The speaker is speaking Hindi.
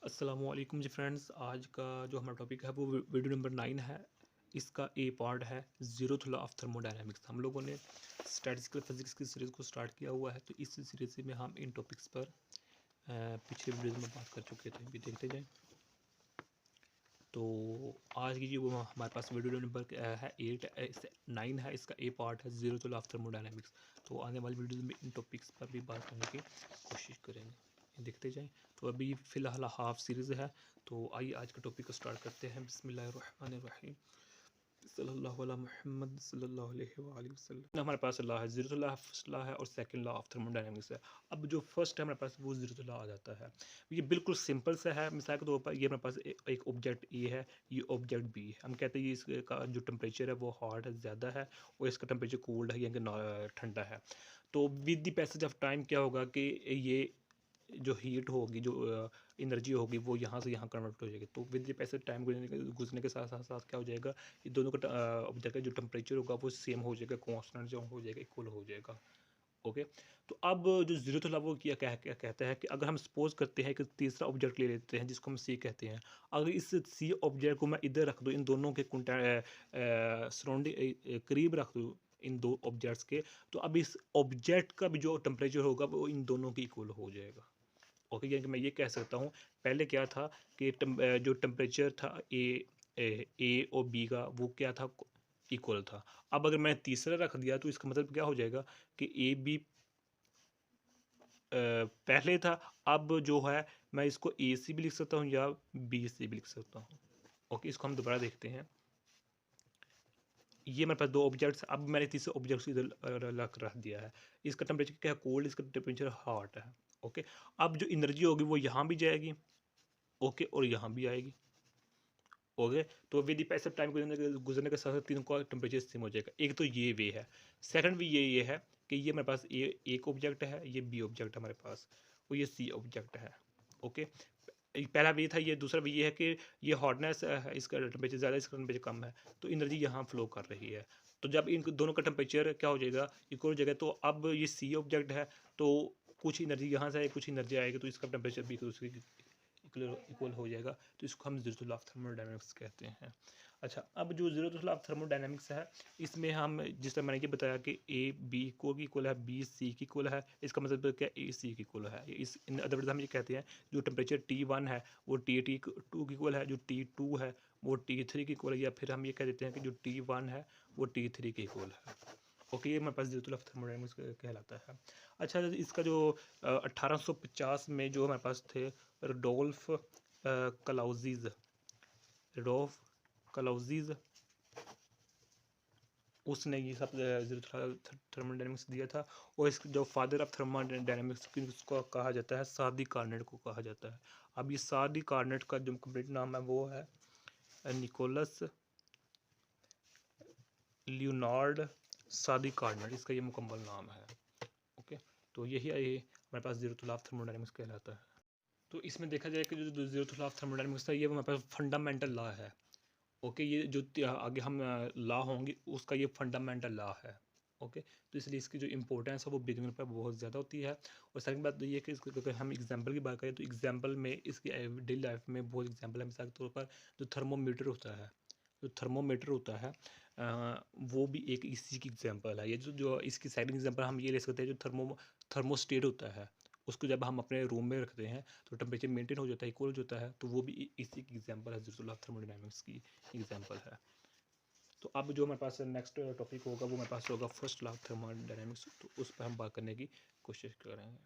अस्सलामुअलैकुम जी फ्रेंड्स। आज का जो हमारा टॉपिक है वो वीडियो नंबर 9 है। इसका ए पार्ट है ज़ीरोथ लॉ ऑफ थर्मोडायनामिक्स। हम लोगों ने स्टैटिस्टिकल फिजिक्स की सीरीज़ को स्टार्ट किया हुआ है, तो इस सीरीज़ में हम इन टॉपिक्स पर पिछले वीडियोज़ में बात कर चुके थे। भी देखते जाएं। तो आज की जो हमारे पास वीडियो नंबर है 9 है। इसका ए पार्ट है ज़ीरोथ लॉ ऑफ थर्मोडायनामिक्स। तो आने वाली वीडियोज़ में इन टॉपिक्स पर भी बात करने की कोशिश करेंगे, देखते जाएं। तो अभी फ़िलहाल हाफ सीरीज़ है, तो आइए आज का टॉपिक को स्टार्ट करते हैं। बिस्मिल्लाहिर्रहमानिर्रहीम, सल्लल्लाहु अला मुहम्मद सल्लल्लाहु अलैहि वसल्लम। हमारे पास लॉ है ज़ीरोथ लॉ, फर्स्ट लॉ है, और सेकंड लॉ ऑफ थर्मोडायनामिक्स है। अब जो फर्स्ट है हमारे पास वो ज़ीरोथ लॉ आ जाता है। ये बिल्कुल सिंपल सा है। मिसाल के तौर पर ये हमारे पास एक ऑब्जेक्ट ए है, ये ऑब्जेक्ट बी है। हम कहते हैं ये इसका जो टेम्परेचर है वो हॉट है, ज़्यादा है, और इसका टेम्परेचर कूल्ड है यानी ठंडा है। तो with the passage of time क्या होगा कि ये जो हीट होगी, जो एनर्जी होगी, वो यहाँ से यहाँ कन्वर्ट हो जाएगी। तो विद द पैसेज टाइम गुजरने के साथ साथ साथ क्या हो जाएगा, ये दोनों का ऑब्जेक्ट का जो टेम्परेचर होगा वो सेम हो जाएगा, कॉन्स्टेंट जो हो जाएगा, इक्वल हो जाएगा। ओके। तो अब जो जीरो था वो क्या कहता है कि अगर हम सपोज करते हैं कि तीसरा ऑब्जेक्ट ले लेते हैं जिसको हम सी कहते हैं। अगर इस सी ऑब्जेक्ट को मैं इधर रख दूँ, इन दोनों के सराउंडिंग करीब रख दूँ, इन दो ऑब्जेक्ट्स के, तो अब इस ऑब्जेक्ट का भी जो टेम्परेचर होगा वो इन दोनों की इक्वल हो जाएगा। ओके, यानी कि मैं ये कह सकता हूँ पहले क्या था कि जो टेम्परेचर था ए और बी का वो क्या था, इक्वल था। अब अगर मैंने तीसरा रख दिया तो इसका मतलब क्या हो जाएगा कि ए बी पहले था। अब जो है मैं इसको ए सी भी लिख सकता हूँ या बी सी भी लिख सकता हूँ। ओके, इसको हम दोबारा देखते हैं। ये मेरे पास दो ऑब्जेक्ट्स, अब मैंने तीसरे ऑब्जेक्ट इधर रख दिया है। इसका टेम्परेचर क्या है, कोल्ड, इसका टेम्परेचर हॉट है। ओके, अब जो एनर्जी होगी वो यहाँ भी जाएगी, ओके, और यहाँ भी आएगी। ओके, तो विद द पैस ऑफ टाइम गुजरने के साथ साथ तीनों का टेम्परेचर सेम हो जाएगा। एक तो ये वे है। सेकंड भी ये है कि ये मेरे पास ये एक ऑब्जेक्ट है, ये बी ऑब्जेक्ट है हमारे पास, और ये सी ऑब्जेक्ट है। ओके, पहला भी था, ये दूसरा भी ये है कि ये हॉटनेस है, इसका टेम्परेचर ज़्यादा, इसका टेम्परेचर कम है, तो एनर्जी यहाँ फ्लो कर रही है। तो जब इन दोनों का टेम्परेचर क्या हो जाएगा, इक्वल हो जाएगा, तो अब ये सी ऑब्जेक्ट है, तो कुछ एनर्जी यहाँ से आएगी, कुछ एनर्जी आएगी, तो इसका टेम्परेचर भी इक्वल हो जाएगा। तो इसको हम ज़ीरोथ लॉ ऑफ थर्मोडायनामिक्स कहते हैं। अच्छा, अब जो ज़ीरोथ लॉ ऑफ थर्मोडायनामिक्स है, इसमें हम जिस तरह मैंने ये बताया कि ए बी को की इक्वल है, बी सी की इक्वल है, इसका मतलब क्या, ए सी की इक्वल है। इस इन अदर वर्ड्स हम ये कहते हैं जो टेम्परेचर T1 है वो T2 की इक्वल है, जो T2 है वो T3 की इक्वल है, या फिर हम ये कह देते हैं कि जो T1 है वो T3 की इक्वल है। ओके, ये हमारे पास ज़ीरोथ लॉ ऑफ थर्मोडायनामिक्स कहलाता है। अच्छा, इसका जो 1850 में जो हमारे पास थे रडोल्फ कलाउजीज, रडोल्फ कलाउजीज, उसने ये सब थर्मोडायनामिक्स दिया था। और इस जो फादर ऑफ थर्मोडायनामिक्स उसको कहा जाता है, सादी कार्नेट को कहा जाता है। अब ये सादी कार्नेट का जो कंप्लीट नाम है वो है निकोलस लियोनार्ड सादी कार्नेट, इसका ये मुकम्मल नाम है। ओके, तो यही हमारे पास ज़ीरोथ लॉ ऑफ थर्मोडायनामिक्स कहलाता है। तो इसमें देखा जाए कि जो ज़ीरोथ लॉ ऑफ थर्मोडायनामिक्स था, ये हमारे पास फंडामेंटल लॉ है। ओके, ये जो आगे हम लॉ होंगे उसका ये फंडामेंटल लॉ है। ओके, तो इसलिए इसकी जो इंपॉर्टेंस है वो बिगिनर पर बहुत ज़्यादा होती है। और सेकंड बात तो ये है कि अगर हम एग्जांपल की बात करें तो एग्जांपल में इसकी डेली लाइफ में बहुत एग्जांपल है। मिसाल के तौर पर जो थर्मोमीटर होता है, जो थर्मोमीटर होता है वो भी एक इसी की एग्जांपल है। ये जो इसकी सेकंड एग्जांपल हम ये ले सकते हैं, जो थर्मोस्टेट होता है, उसको जब हम अपने रूम में रखते हैं तो टेम्परेचर मेंटेन हो जाता है, इक्वल हो जाता है, तो वो भी इसी की एग्जांपल है, ज़ीरोथ लॉ ऑफ थर्मोडायनामिक्स की एग्जांपल है। तो अब जो हमारे पास नेक्स्ट टॉपिक होगा वो हमारे पास होगा फर्स्ट लॉ ऑफ थर्मोडायनामिक्स, तो उस पर हम बात करने की कोशिश करेंगे।